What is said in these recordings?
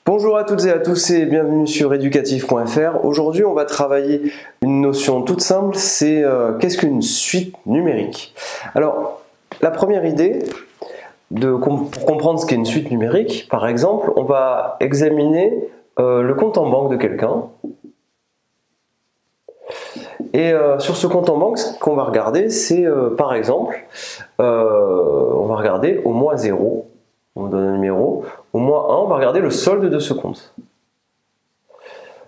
Bonjour à toutes et à tous et bienvenue sur educatif.fr. Aujourd'hui, on va travailler une notion toute simple, c'est qu'est-ce qu'une suite numérique? Alors, la première idée, pour comprendre ce qu'est une suite numérique, par exemple, on va examiner le compte en banque de quelqu'un. Et sur ce compte en banque, ce qu'on va regarder, c'est par exemple, on va regarder au mois 0, on donne un numéro, au mois 1, on va regarder le solde de ce compte.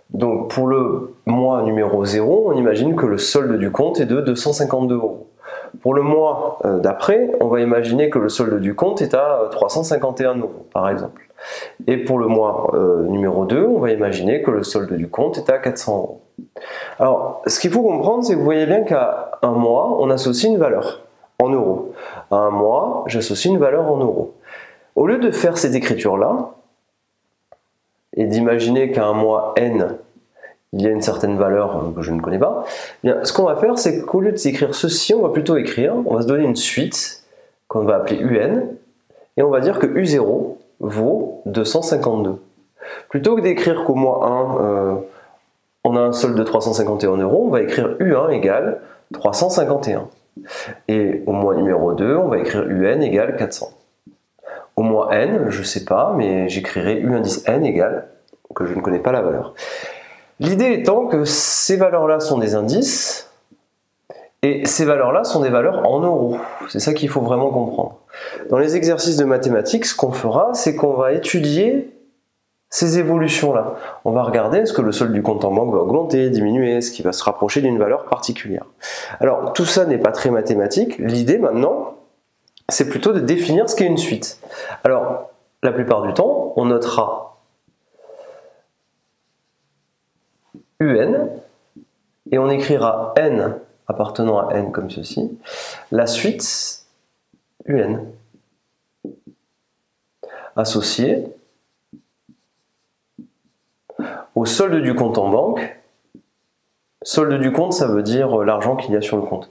Donc pour le mois numéro 0, on imagine que le solde du compte est de 252 €. Pour le mois d'après, on va imaginer que le solde du compte est à 351 € par exemple. Et pour le mois numéro 2, on va imaginer que le solde du compte est à 400 €. Alors, ce qu'il faut comprendre, c'est que vous voyez bien qu'à un mois, on associe une valeur en euros. À un mois, j'associe une valeur en euros. Au lieu de faire cette écriture-là, et d'imaginer qu'à un mois n, il y a une certaine valeur que je ne connais pas, eh bien, ce qu'on va faire, c'est qu'au lieu d'écrire ceci, on va plutôt écrire, on va se donner une suite qu'on va appeler UN, et on va dire que U0 vaut 252. Plutôt que d'écrire qu'au mois 1, on a un solde de 351 €, on va écrire U1 égale 351. Et au mois numéro 2, on va écrire UN égale 400. Au mois n, je ne sais pas, mais j'écrirai U indice n égale, que je ne connais pas la valeur. L'idée étant que ces valeurs-là sont des indices, et ces valeurs-là sont des valeurs en euros. C'est ça qu'il faut vraiment comprendre. Dans les exercices de mathématiques, ce qu'on fera, c'est qu'on va étudier ces évolutions-là. On va regarder est-ce que le solde du compte en banque va augmenter, diminuer, est-ce qu'il va se rapprocher d'une valeur particulière. Alors, tout ça n'est pas très mathématique. L'idée maintenant, c'est plutôt de définir ce qu'est une suite. Alors, la plupart du temps, on notera UN et on écrira n appartenant à n comme ceci, la suite UN associée au solde du compte en banque. Solde du compte, ça veut dire l'argent qu'il y a sur le compte.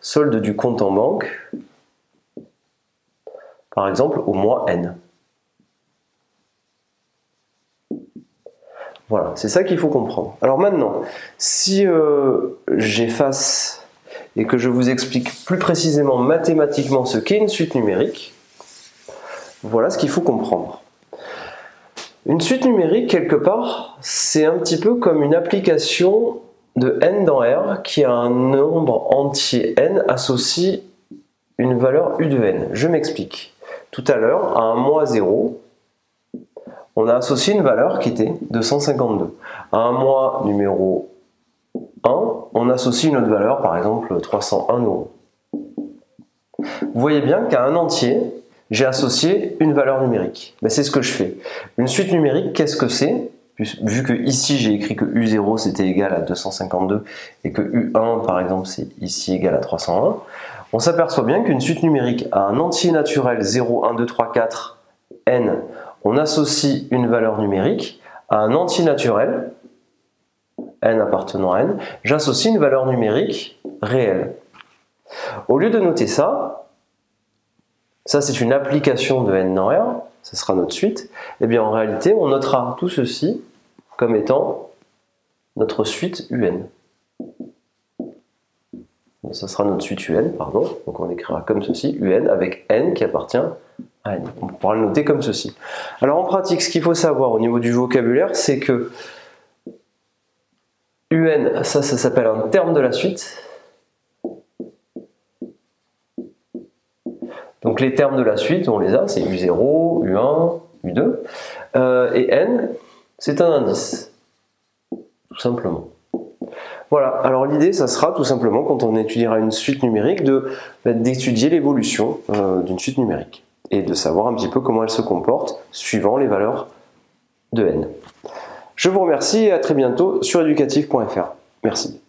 Solde du compte en banque, par exemple, au mois n. Voilà, c'est ça qu'il faut comprendre. Alors maintenant, si j'efface et que je vous explique plus précisément mathématiquement ce qu'est une suite numérique, voilà ce qu'il faut comprendre. Une suite numérique, quelque part, c'est un petit peu comme une application de n dans R qui a un nombre entier n associe une valeur u de n. Je m'explique. Tout à l'heure, à un mois 0, on a associé une valeur qui était 252. À un mois numéro 1, on associe une autre valeur, par exemple 301 €. Vous voyez bien qu'à un entier, j'ai associé une valeur numérique. Ben, c'est ce que je fais. Une suite numérique, qu'est-ce que c'est? Vu que ici j'ai écrit que U0 c'était égal à 252 et que U1 par exemple c'est ici égal à 301, on s'aperçoit bien qu'une suite numérique a un entier naturel 0, 1, 2, 3, 4, n, on associe une valeur numérique à un entier naturel, n appartenant à n, j'associe une valeur numérique réelle. Au lieu de noter ça c'est une application de n dans R, ça sera notre suite, et bien en réalité on notera tout ceci comme étant notre suite UN. Ça sera notre suite UN, pardon, donc on écrira comme ceci, UN avec n qui appartient à n. On pourra le noter comme ceci. Alors en pratique, ce qu'il faut savoir au niveau du vocabulaire, c'est que UN, ça s'appelle un terme de la suite. Donc les termes de la suite, on les a, c'est U0, U1, U2, et N, c'est un indice, tout simplement. Voilà, alors l'idée, ça sera tout simplement, quand on étudiera une suite numérique, d'étudier l'évolution d'une suite numérique, et de savoir un petit peu comment elle se comporte, suivant les valeurs de N. Je vous remercie et à très bientôt sur educatif.fr. Merci.